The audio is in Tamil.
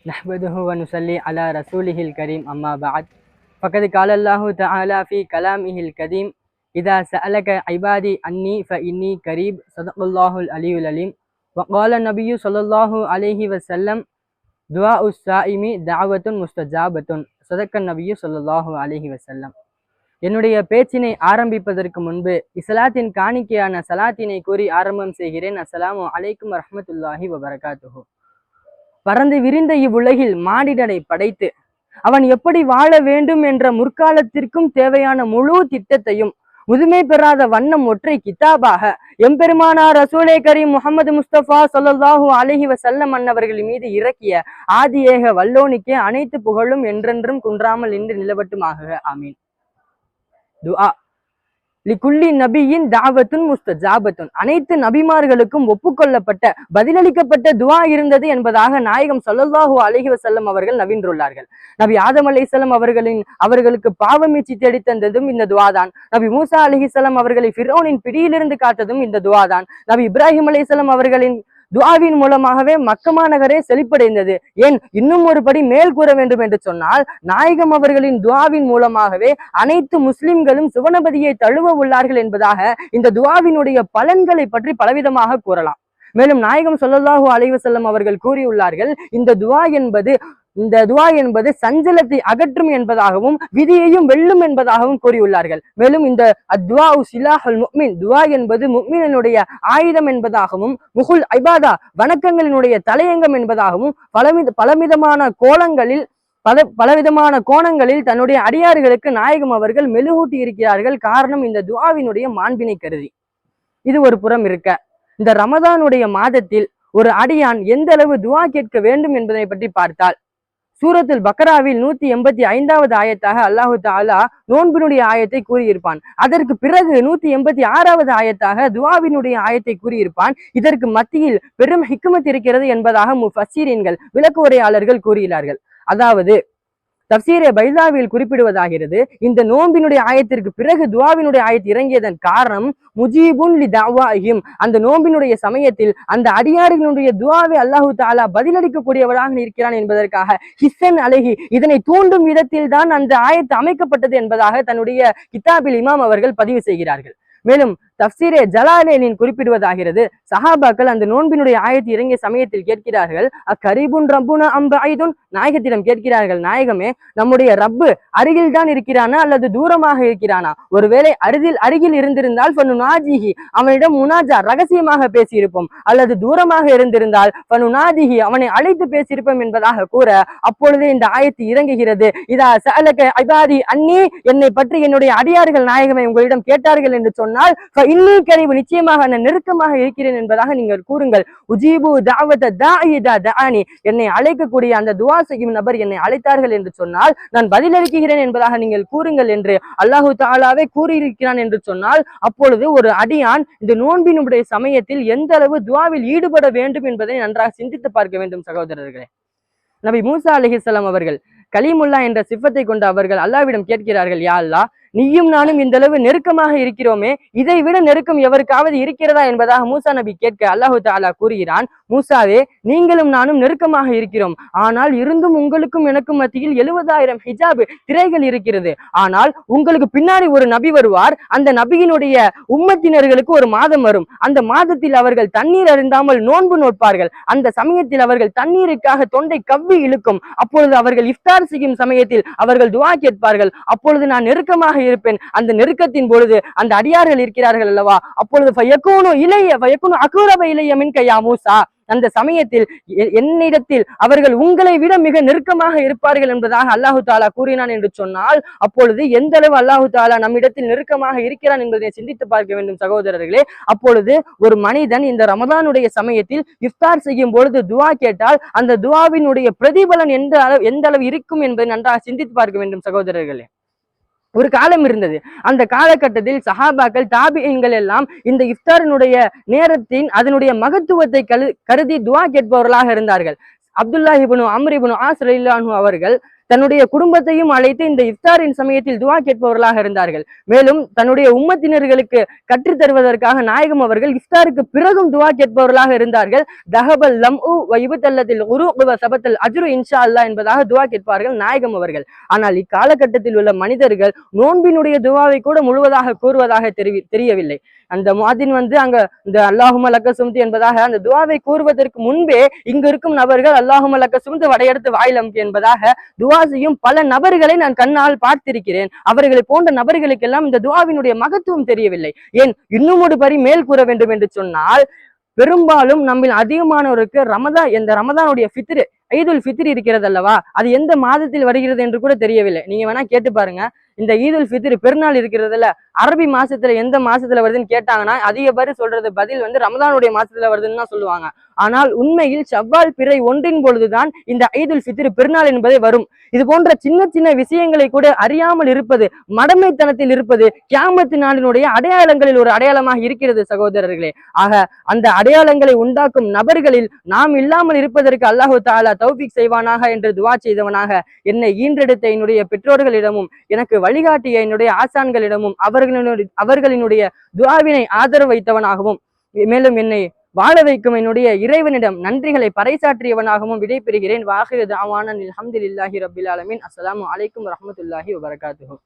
نحمده ونصلي على رسوله الكريم أما بعد فقد قال الله تعالى في كلامه القديم إذا سألك عبادي عني فإني قريب صدق الله العلي العليم وقال النبي صلى الله عليه وسلم دعاء الصائم دعوة مستجابة صدق النبي صلى الله عليه وسلم. என்னுடைய பேச்சினை ஆரம்பிப்பதற்கு முன்பு இஸ்லாத்தின் காணிக்கையான சலாத்தினை கூறி ஆரம்பம் செய்கிறேன். அஸ்ஸலாமு அலைக்கும் வரஹ்மத்துல்லாஹி வபரகாத்துஹு. பறந்து விரிந்த இவ்வுலகில் மானிடனை படைத்து அவன் எப்படி வாழ வேண்டும் என்ற முற்காலத்திற்கும் தேவையான முழு திட்டத்தையும் முதுமை பெறாத வண்ணம் ஒற்றை கிதாபாக எம்பெருமானார் ரசூலே கரீம் முஹம்மது முஸ்தபா ஸல்லல்லாஹு அலைஹி வஸல்லம் அன்னவர்கள் மீது இறக்கிய ஆதியேக வல்லோனிக்கே அனைத்து புகழும் என்றென்றும் குன்றாமல் நின்று நிலவட்டுமாக. ஆமீன். துஆ லிகுல்லி நபியின் தாவத்துன் முஸ்தஜாபத்துன். அனைத்து நபிமார்களுக்கும் ஒப்புக்கொள்ளப்பட்ட பதிலளிக்கப்பட்ட துஆ இருந்தது என்பதாக நாயகம் ஸல்லல்லாஹு அலைஹி வஸல்லம் அவர்கள் நவின்றுள்ளார்கள். நபி ஆதம் அலைஹிஸ்ஸலாம் அவர்களுக்கு பாவமீச்சி தேடி தந்ததும் இந்த துஆ தான். நபி மூசா அலைஹிஸ்ஸலாம் அவர்களை ஃபிரௌனின் பிடியிலிருந்து காத்ததும் இந்த துஆ தான். நபி இப்ராஹிம் அலைஹிஸ்ஸலாம் அவர்களின் துஆவின் மூலமாகவே மக்கமா நகரே செழிப்படைந்தது. ஏன் இன்னும் ஒரு படி மேல் கூற வேண்டும் என்று சொன்னால், நாயகம் அவர்களின் துஆவின் மூலமாகவே அனைத்து முஸ்லிம்களும் சுவனபதியை தழுவ உள்ளார்கள் என்பதாக இந்த துஆவினுடைய பலன்களை பற்றி பலவிதமாக கூறலாம். மேலும் நாயகம் ஸல்லல்லாஹு அலைஹி வஸல்லம் அவர்கள் கூறியுள்ளார்கள், இந்த துஆ என்பது சஞ்சலத்தை அகற்றும் என்பதாகவும் விதியையும் வெல்லும் என்பதாகவும் கூறியுள்ளார்கள். மேலும் இந்த அத்வா சிலாஹுல் முஃமின், துஆ என்பது முஃமினுடைய ஆயுதம் என்பதாகவும், முகுல் ஐபாதா வணக்கங்களினுடைய தலையங்கம் என்பதாகவும் பலவிதமான கோணங்களில் தன்னுடைய அடியார்களுக்கு நாயகம் அவர்கள் மெழுகூட்டி இருக்கிறார்கள். காரணம் இந்த துஆவினுடைய மாண்பினை கருதி. இது ஒரு புறம் இருக்க, இந்த ரமதானுடைய மாதத்தில் ஒரு அடியான் எந்த அளவு துஆ கேட்க வேண்டும் என்பதை பற்றி பார்த்தால், சூரத்துல் பக்ராவில் 185வது ஆயத்தாக அல்லாஹு தஆலா நோன்பினுடைய ஆயத்தை கூறியிருப்பான். அதற்கு பிறகு 186வது ஆயத்தாக துஆவினுடைய ஆயத்தை கூறியிருப்பான். இதற்கு மத்தியில் பெரும் ஹிக்மத் இருக்கிறது என்பதாக முஃபஸ்ஸிரீன்கள் விளக்குரையாளர்கள் கூறுகிறார்கள். அதாவது தஃப்சீரே பைஸாவில் குறிப்பிடுவதாகிறது, இந்த நோன்பினுடைய ஆயத்திற்கு பிறகு துஆவினுடைய ஆயத்து இறங்கியதன் காரணம் முஜீபுன் லி தஅவாஹிம். அந்த நோன்பினுடைய சமயத்தில் அந்த அடியார்களுடைய துஆவை அல்லாஹு தஆலா பதிலளிக்கக்கூடியவராக இருக்கிறான் என்பதற்காக ஹிஸ்ஸன் அலைஹி, இதனை தூண்டும் விதத்தில் தான் அந்த ஆயத்து அமைக்கப்பட்டது என்பதாக தன்னுடைய கிதாபில் இமாம் அவர்கள் பதிவு செய்கிறார்கள். மேலும் தஃப்சீரே ஜலாலேனின் குறிப்பிடுவதாகிறது, சஹாபாக்கள் அந்த நோன்பினுடைய ஆயத்து இறங்கிய சமயத்தில் கேட்கிறார்கள், அக்கரீபுன் ரப்புனா அம் பஈதுன், நாயகத்திடம் கேட்கிறார்கள், நாயகமே நம்முடைய ரப்பு அருகில் தான் இருக்கிறானா அல்லது தூரமாக இருக்கிறானா? ஒருவேளை அருகில் இருந்திருந்தால் ஃபனுநாஜிஹி, அவனிடம் முனாஜா ரகசியமாக பேசியிருப்போம். அல்லது தூரமாக இருந்திருந்தால் ஃபனுநாஜிஹி, அவனை அழைத்து பேசியிருப்போம் என்பதாக கூற, அப்பொழுது இந்த ஆயத்து இறங்குகிறது. இதா சஅலக இபாதி அன்னி, என்னை பற்றி என்னுடைய அடியார்கள் நாயகமே உங்களிடம் கேட்டார்கள் என்று சொன்னால் இன்னும் கரீபு, நிச்சயமாக நான் நெருக்கமாக இருக்கிறேன் என்பதாக நீங்கள் கூறுங்கள். உஜீபு தஅவத தாஇ இதா தஆனி, என்னை அழைக்கக்கூடிய அந்த துஆ செய்யும் நபர் என்னை அழைத்தார்கள் என்று சொன்னால் நான் பதிலளிக்கிறேன் என்பதாக நீங்கள் கூறுங்கள் என்று அல்லாஹு தஆலாவே கூறியிருக்கிறான் என்று சொன்னால், அப்பொழுது ஒரு அடியான் இந்த நோன்பினுடைய சமயத்தில் எந்த அளவு துஆவில் ஈடுபட வேண்டும் என்பதை நன்றாக சிந்தித்து பார்க்க வேண்டும் சகோதரர்களே. நபி மூசா அலைஹிஸ்ஸலாம் அவர்கள் கலீமுல்லா என்ற சிஃபத்தை கொண்டு அவர்கள் அல்லாஹ்விடம் கேட்கிறார்கள், யா அல்லாஹ், நீயும் நானும் இந்த அளவு நெருக்கமாக இருக்கிறோமே, இதை விட நெருக்கம் எவருக்காவது இருக்கிறதா என்பதாக மூசா நபி கேட்க அல்லாஹு தஆலா கூறுகிறான், மூசாவே, நீங்களும் நானும் நெருக்கமாக இருக்கிறோம். ஆனால் இருந்தும் உங்களுக்கும் எனக்கும் மத்தியில் 70,000 ஹிஜாப் திரைகள் இருக்கிறது. ஆனால் உங்களுக்கு பின்னாடி ஒரு நபி வருவார். அந்த நபியினுடைய உம்மத்தினர்களுக்கு ஒரு மாதம் வரும். அந்த மாதத்தில் அவர்கள் தண்ணீர் அருந்தாமல் நோன்பு நோட்பார்கள். அந்த சமயத்தில் அவர்கள் தண்ணீருக்காக தொண்டை கவ்வி இழுக்கும். அப்பொழுது அவர்கள் இஃப்தார் செய்யும் சமயத்தில் அவர்கள் துஆ கேட்பார்கள். அப்பொழுது நான் நெருக்கமாக இருப்பேன். அந்த நெருக்கத்தின் பொழுது அந்த அடியார்கள் இருக்கிறார்கள் அல்லவா, அப்பொழுது ஃபயகூனு இலைய ஃபயகூனு அக்ரப இலைய மின்க யா மூசா, அந்த சமயத்தில் என்னிடத்தில் அவர்கள் உங்களை விட மிக நெருக்கமாக இருப்பார்கள் என்பதாக அல்லாஹு தஆலா கூறினான் என்று சொன்னால், அப்பொழுது எந்த அளவு அல்லாஹு தஆலா நம்மிடத்தில் நெருக்கமாக இருக்கிறான் என்பதை சிந்தித்து பார்க்க வேண்டும் சகோதரர்களே. அப்பொழுது ஒரு மனிதன் இந்த ரமதானுடைய சமயத்தில் இஃப்தார் செய்யும் பொழுது துஆ கேட்டால் அந்த துஆவினுடைய பிரதிபலன் எந்த அளவு இருக்கும் என்பதை நன்றாக சிந்தித்து பார்க்க வேண்டும் சகோதரர்களே. ஒரு காலம் இருந்தது. அந்த காலகட்டத்தில் சஹாபாக்கள் தாபிஈன்கள் எல்லாம் இந்த இஃப்தாரினுடைய நேரத்தின் அதனுடைய மகத்துவத்தை கருதி துஆ கேட்பவர்களாக இருந்தார்கள். அப்துல்லாஹ் இப்னு அம்ர் இப்னு ஆஸ் ரலியல்லாஹு அவர்கள் தன்னுடைய குடும்பத்தையும் அழைத்து இந்த இஃப்தாரின் சமயத்தில் துவா கேட்பவர்களாக இருந்தார்கள். மேலும் தன்னுடைய உம்மத்தினர்களுக்கு கற்றுத் தருவதற்காக நாயகம் அவர்கள் இஃப்தாருக்கு பிறகும் துவா கேட்பவர்களாக இருந்தார்கள். தஹபல் லம்உ வ இப்தல்லத்தில் உருக் வ சபத்தல் அஜ்ரு இன்ஷா அல்லாஹ் என்பதாக துவா கேட்பார்கள் நாயகம் அவர்கள். ஆனால் இக்காலகட்டத்தில் உள்ள மனிதர்கள் நோன்பினுடைய துவாவை கூட முழுவதாக கூறுவதாக தெரியவில்லை. அந்த முஅத்தின் அங்க இந்த அல்லாஹும்ம லக்க சும்து என்பதாக அந்த துவாவை கூறுவதற்கு முன்பே இங்கு இருக்கும் நபர்கள் அல்லாஹும்ம லக்க சும்து வடையெடுத்து வாயிலம் என்பதாக துவா செய்யும் பல நபர்களை நான் கண்ணால் பார்த்திருக்கிறேன். அவர்களை போன்ற நபர்களுக்கெல்லாம் இந்த துவாவினுடைய மகத்துவம் தெரியவில்லை. ஏன் இன்னும் ஒரு பரி மேல் கூற வேண்டும் என்று சொன்னால், பெரும்பாலும் நம்மில் அதிகமானவருக்கு இந்த ரமதானுடைய ஃபித்ர் ஈதுல் ஃபித்ர் இருக்கிறது அல்லவா, அது எந்த மாதத்தில் வருகிறது என்று கூட தெரியவில்லை. நீங்க வேணா கேட்டு பாருங்க. இந்த ஈதுல் ஃபித்ர் பெருநாள் இருக்கிறதுல அரபி மாசத்துல எந்த மாசத்துல வருதுன்னு கேட்டாங்கன்னா அதிக பேர் சொல்றது பதில் ரமதானுடைய மாசத்துல வருதுன்னு தான் சொல்லுவாங்க. ஆனால் உண்மையில் ஷவ்வால் பிறை ஒன்றின் பொழுதுதான் இந்த ஈதுல் ஃபித்ர் பெருநாள் என்பதே வரும். இது போன்ற சின்ன சின்ன விஷயங்களை கூட அறியாமல் இருப்பது, மடமைத்தனத்தில் இருப்பது கியாமத்து நாளினுடைய அடையாளங்களில் ஒரு அடையாளமாக இருக்கிறது சகோதரர்களே. ஆக அந்த அடையாளங்களை உண்டாக்கும் நபர்களில் நாம் இல்லாமல் இருப்பதற்கு அல்லாஹு தஆலா தௌஃபீக் செய்வானாக என்று துவா செய்தவனாக, என்னை ஈன்றெடுத்த என்னுடைய பெற்றோர்களிடமும் எனக்கு வழிகாட்டிய என்னுடைய ஆசான்களிடமும் அவர்களினுடைய துவாவினை ஆதரவு வைத்தவனாகவும், மேலும் என்னை வாழ வைக்கும் என்னுடைய இறைவனிடம் நன்றிகளை பறைசாற்றியவனாகவும் விடைபெறுகிறேன். வாஹிரு தஅவானா அல்ஹம்துலில்லாஹி ரப்பில் ஆலமீன். அஸ்ஸலாமு அலைக்கும் வரஹ்மத்துல்லாஹி வபரகாத்துஹு.